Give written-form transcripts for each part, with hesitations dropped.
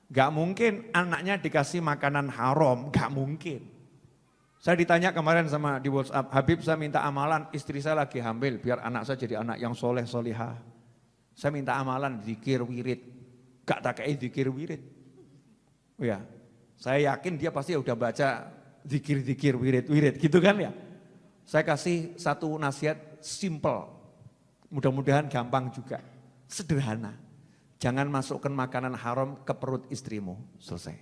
Gak mungkin anaknya dikasih makanan haram, gak mungkin. Saya ditanya kemarin sama di WhatsApp, Habib saya minta amalan, istri saya lagi hamil, biar anak saya jadi anak yang soleh solihah. Saya minta amalan, zikir wirid, gak tak kayak zikir wirid. Oh ya, saya yakin dia pasti udah baca zikir-zikir wirid-wirid gitu kan ya. Saya kasih satu nasihat simple, mudah-mudahan gampang juga, sederhana. Jangan masukkan makanan haram ke perut istrimu, selesai.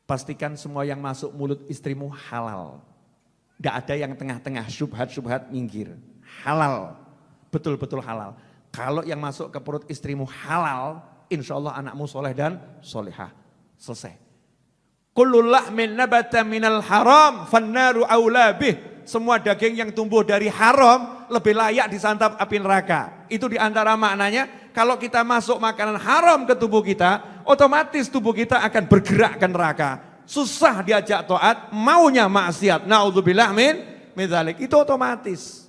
Pastikan semua yang masuk mulut istrimu halal. Tidak ada yang tengah-tengah, syubhat-syubhat minggir. Halal, betul-betul halal. Kalau yang masuk ke perut istrimu halal, insya Allah anakmu soleh dan solehah. Selesai. Kullu lahmin nabata minal haram, fannaru aula bih. Semua daging yang tumbuh dari haram lebih layak disantap api neraka. Itu diantara maknanya, kalau kita masuk makanan haram ke tubuh kita, otomatis tubuh kita akan bergerak ke neraka. Susah diajak taat, maunya maksiat. Naudzubillah min dzalik. Itu otomatis.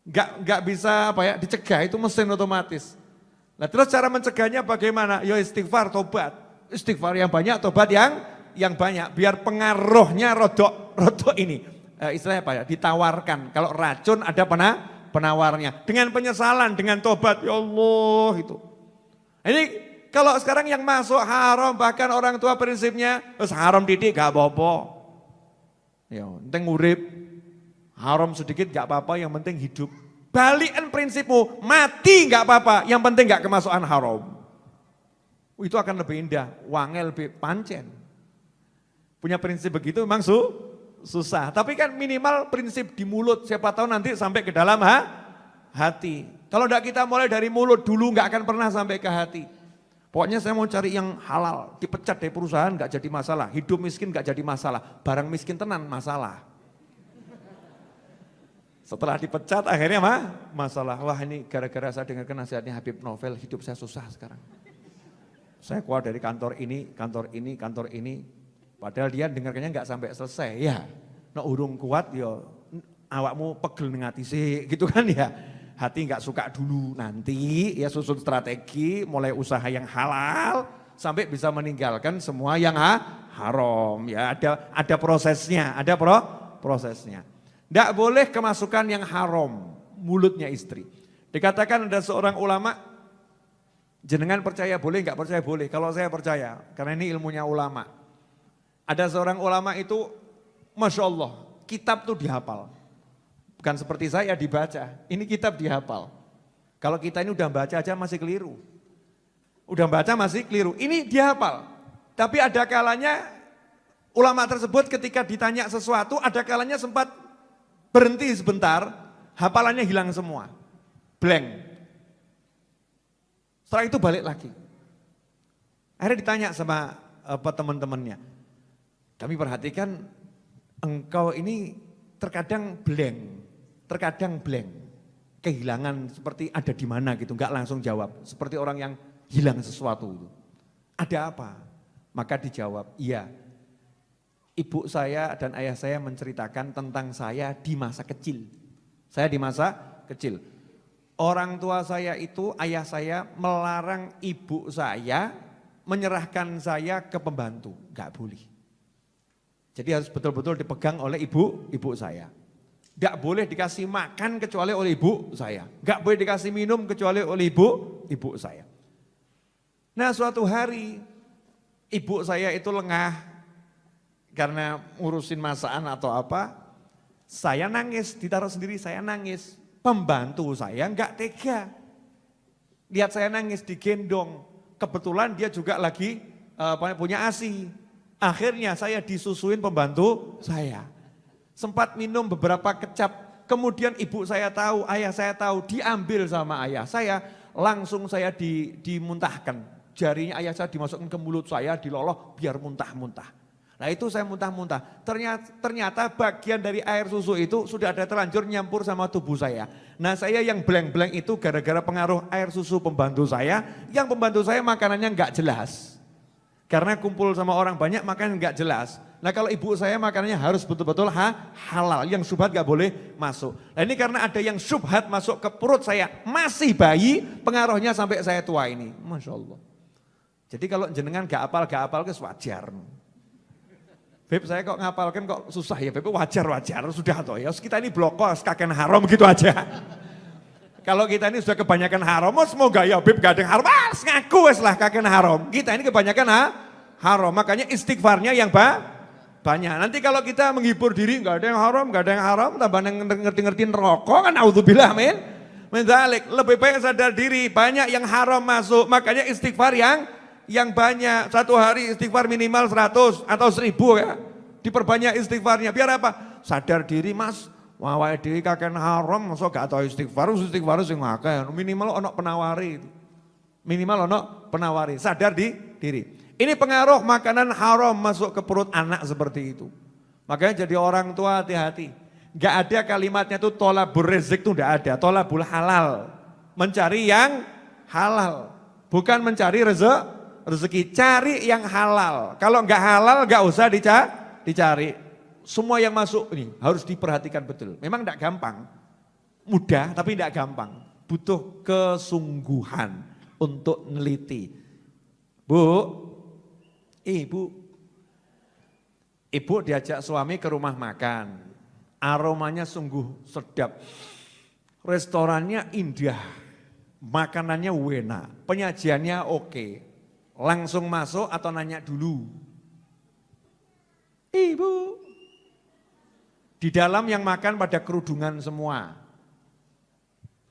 Enggak bisa dicegah, itu mesin otomatis. Nah, terus cara mencegahnya bagaimana? Ya istighfar, tobat. Istighfar yang banyak, tobat yang banyak. Biar pengaruhnya rodok ini. Istilahnya ditawarkan. Kalau racun ada penawarnya. Dengan penyesalan, dengan tobat, ya Allah itu. Ini kalau sekarang yang masuk haram, bahkan orang tua prinsipnya, haram didik gak apa-apa. Ya, penting urip, haram sedikit gak apa-apa, yang penting hidup. Balikan prinsipmu, mati gak apa-apa, yang penting gak kemasukan haram. Itu akan lebih indah, wangel lebih pancen. Punya prinsip begitu memang susah, tapi kan minimal prinsip di mulut, siapa tahu nanti sampai ke dalam hati. Kalau tidak kita mulai dari mulut dulu nggak akan pernah sampai ke hati. Pokoknya saya mau cari yang halal, dipecat dari perusahaan nggak jadi masalah, hidup miskin nggak jadi masalah, barang miskin tenan masalah. Setelah dipecat akhirnya masalah, wah ini gara-gara saya dengarkan nasihatnya Habib Novel, hidup saya susah sekarang. Saya keluar dari kantor ini, padahal dia dengarkannya nggak sampai selesai, ya. Nah urung kuat ya, awakmu pegel ning ati sih, gitu kan ya. Hati nggak suka dulu, nanti ya susun strategi, mulai usaha yang halal, sampai bisa meninggalkan semua yang haram. Ya ada prosesnya, prosesnya. Nggak boleh kemasukan yang haram, mulutnya istri. Dikatakan ada seorang ulama, jenengan percaya boleh, nggak percaya boleh. Kalau saya percaya, karena ini ilmunya ulama. Ada seorang ulama itu, Masya Allah, kitab tuh dihafal. Bukan seperti saya dibaca, ini kitab dihafal. Kalau kita ini udah baca aja masih keliru. Udah baca masih keliru, ini dihafal. Tapi ada kalanya ulama tersebut ketika ditanya sesuatu, ada kalanya sempat berhenti sebentar, hafalannya hilang semua. Blank. Setelah itu balik lagi. Akhirnya ditanya sama teman-temannya, kami perhatikan engkau ini terkadang blank, kehilangan seperti ada di mana gitu, enggak langsung jawab, seperti orang yang hilang sesuatu itu. Ada apa? Maka dijawab, iya, ibu saya dan ayah saya menceritakan tentang saya di masa kecil. Saya di masa kecil. Orang tua saya itu, ayah saya melarang ibu saya menyerahkan saya ke pembantu, enggak boleh. Jadi harus betul-betul dipegang oleh ibu saya. Enggak boleh dikasih makan kecuali oleh ibu saya. Enggak boleh dikasih minum kecuali oleh ibu saya. Nah suatu hari ibu saya itu lengah karena ngurusin masakan atau apa. Saya nangis, ditaruh sendiri saya nangis. Pembantu saya enggak tega. Lihat saya nangis digendong. Kebetulan dia juga lagi punya ASI. Akhirnya saya disusuin pembantu saya. Sempat minum beberapa kecap, kemudian ibu saya tahu, ayah saya tahu, diambil sama ayah saya, langsung saya dimuntahkan. Jarinya ayah saya dimasukkan ke mulut saya, diloloh biar muntah-muntah. Nah itu saya muntah-muntah, ternyata bagian dari air susu itu sudah ada terlanjur nyampur sama tubuh saya. Nah saya yang blank-blank itu gara-gara pengaruh air susu pembantu saya, yang pembantu saya makanannya enggak jelas. Karena kumpul sama orang banyak makanan enggak jelas. Nah kalau ibu saya makanannya harus betul-betul halal, yang syubhat gak boleh masuk. Nah ini karena ada yang syubhat masuk ke perut saya, masih bayi, pengaruhnya sampai saya tua ini. Masya Allah. Jadi kalau jenengan gak apal ke wajar. Beb saya kok ngapalkan kok susah ya, Beb wajar, sudah toh ya. Kita ini blokos, kakek haram gitu aja. Kalau kita ini sudah kebanyakan haram, semoga ya Beb gak ada yang haram, ngaku wes lah kakek haram. Kita ini kebanyakan haram, makanya istighfarnya yang banyak. Nanti kalau kita menghibur diri, gak ada yang haram, tambah ngerti-ngerti rokok kan, naudzubillah min dzalik. Lebih baik sadar diri, banyak yang haram masuk, makanya istighfar yang banyak. Satu hari istighfar minimal 100 atau 1000 ya. Diperbanyak istighfarnya, biar apa? Sadar diri mas, wawahe dhewe kakek haram, masa gak tau istighfar sing akeh, minimal ono penawari. Minimal ono penawari, sadar diri. Ini pengaruh makanan haram masuk ke perut anak seperti itu. Makanya jadi orang tua hati-hati. Gak ada kalimatnya tuh tolabur rezeki tuh gak ada. Tolabul halal. Mencari yang halal. Bukan mencari rezeki. Cari yang halal. Kalau gak halal gak usah dicari. Semua yang masuk ini harus diperhatikan betul. Memang gak gampang. Mudah tapi gak gampang. Butuh kesungguhan untuk neliti. Ibu diajak suami ke rumah makan, aromanya sungguh sedap, restorannya indah, makanannya enak, penyajiannya oke, langsung masuk atau nanya dulu? Ibu, di dalam yang makan pada kerudungan semua,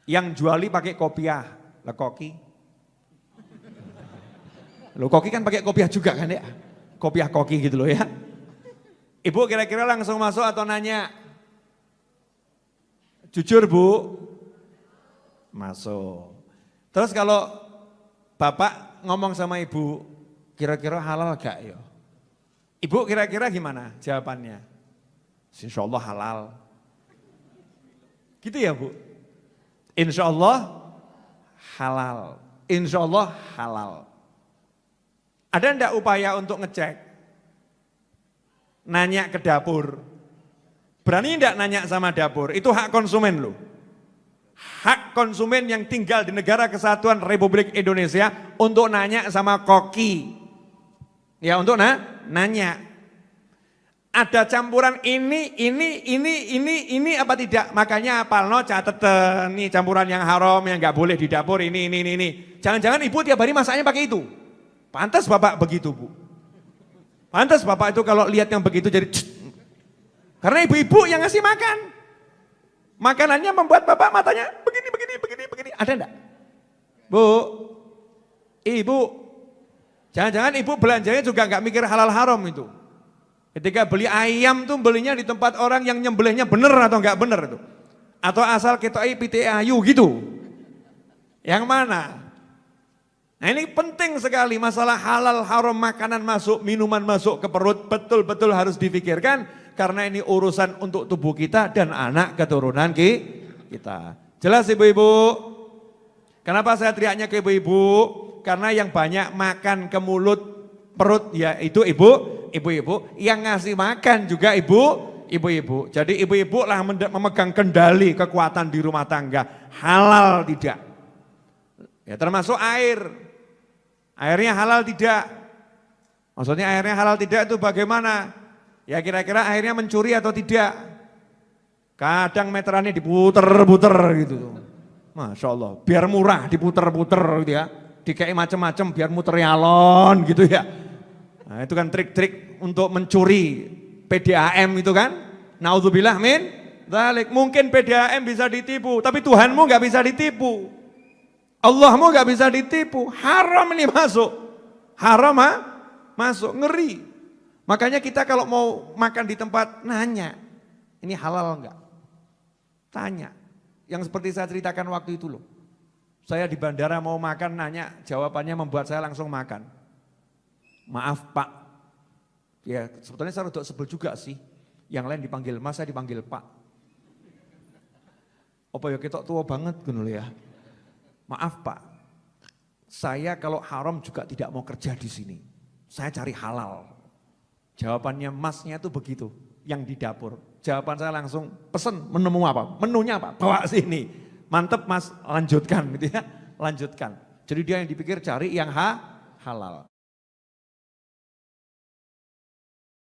yang juali pakai kopiah, lah koki. Loh koki kan pakai kopiah juga kan ya, kopiah koki gitu loh ya. Ibu kira-kira langsung masuk atau nanya? Jujur Bu, masuk. Terus kalau bapak ngomong sama ibu, kira-kira halal gak ya? Ibu kira-kira gimana jawabannya? Insya Allah halal. Gitu ya Bu? Insya Allah halal. Insya Allah halal. Ada enggak upaya untuk ngecek? Nanya ke dapur. Berani enggak nanya sama dapur? Itu hak konsumen loh. Hak konsumen yang tinggal di Negara Kesatuan Republik Indonesia untuk nanya sama koki. Ya untuk nanya. Ada campuran ini apa tidak? Makanya apalno cateten nih campuran yang haram yang enggak boleh di dapur ini. Jangan-jangan ibu tiap hari masaknya pakai itu. Pantas bapak begitu Bu. Pantas bapak itu kalau lihat yang begitu jadi karena ibu-ibu yang ngasih makan. Makanannya membuat bapak matanya begini. Ada enggak? Bu, ibu, jangan-jangan ibu belanjanya juga enggak mikir halal haram itu. Ketika beli ayam tuh belinya di tempat orang yang nyembelihnya bener atau enggak bener itu. Atau asal ketoi pite ayu gitu. Yang mana? Nah ini penting sekali masalah halal haram makanan masuk, minuman masuk ke perut betul-betul harus difikirkan karena ini urusan untuk tubuh kita dan anak keturunan kita. Jelas ibu-ibu? Kenapa saya teriaknya ke ibu-ibu? Karena yang banyak makan ke mulut perut ya itu ibu-ibu, yang ngasih makan juga ibu-ibu. Jadi ibu-ibu lah memegang kendali kekuatan di rumah tangga. Halal tidak? Ya termasuk air. Airnya halal tidak? Maksudnya airnya halal tidak itu bagaimana? Ya kira-kira airnya mencuri atau tidak? Kadang meterannya diputer-puter gitu. Masya Allah, biar murah diputer-puter gitu ya. Dikei macam-macam biar muter alon gitu ya. Nah itu kan trik-trik untuk mencuri PDAM itu kan. Naudzubillah min dzalik. Mungkin PDAM bisa ditipu, tapi Tuhanmu gak bisa ditipu. Allahmu gak bisa ditipu, haram ini masuk. Haram masuk, ngeri. Makanya kita kalau mau makan di tempat nanya, ini halal enggak? Tanya. Yang seperti saya ceritakan waktu itu loh. Saya di bandara mau makan nanya, jawabannya membuat saya langsung makan. Maaf Pak. Ya sebetulnya saya udah sebel juga sih. Yang lain dipanggil Mas, saya dipanggil Pak. Apa ya kita tua banget gitu ya. Maaf Pak, saya kalau haram juga tidak mau kerja di sini. Saya cari halal. Jawabannya masnya tuh begitu, yang di dapur. Jawaban saya langsung, pesen menumu apa? Menunya apa? Bawa sini. Mantep mas, lanjutkan gitu ya, lanjutkan. Jadi dia yang dipikir cari yang halal.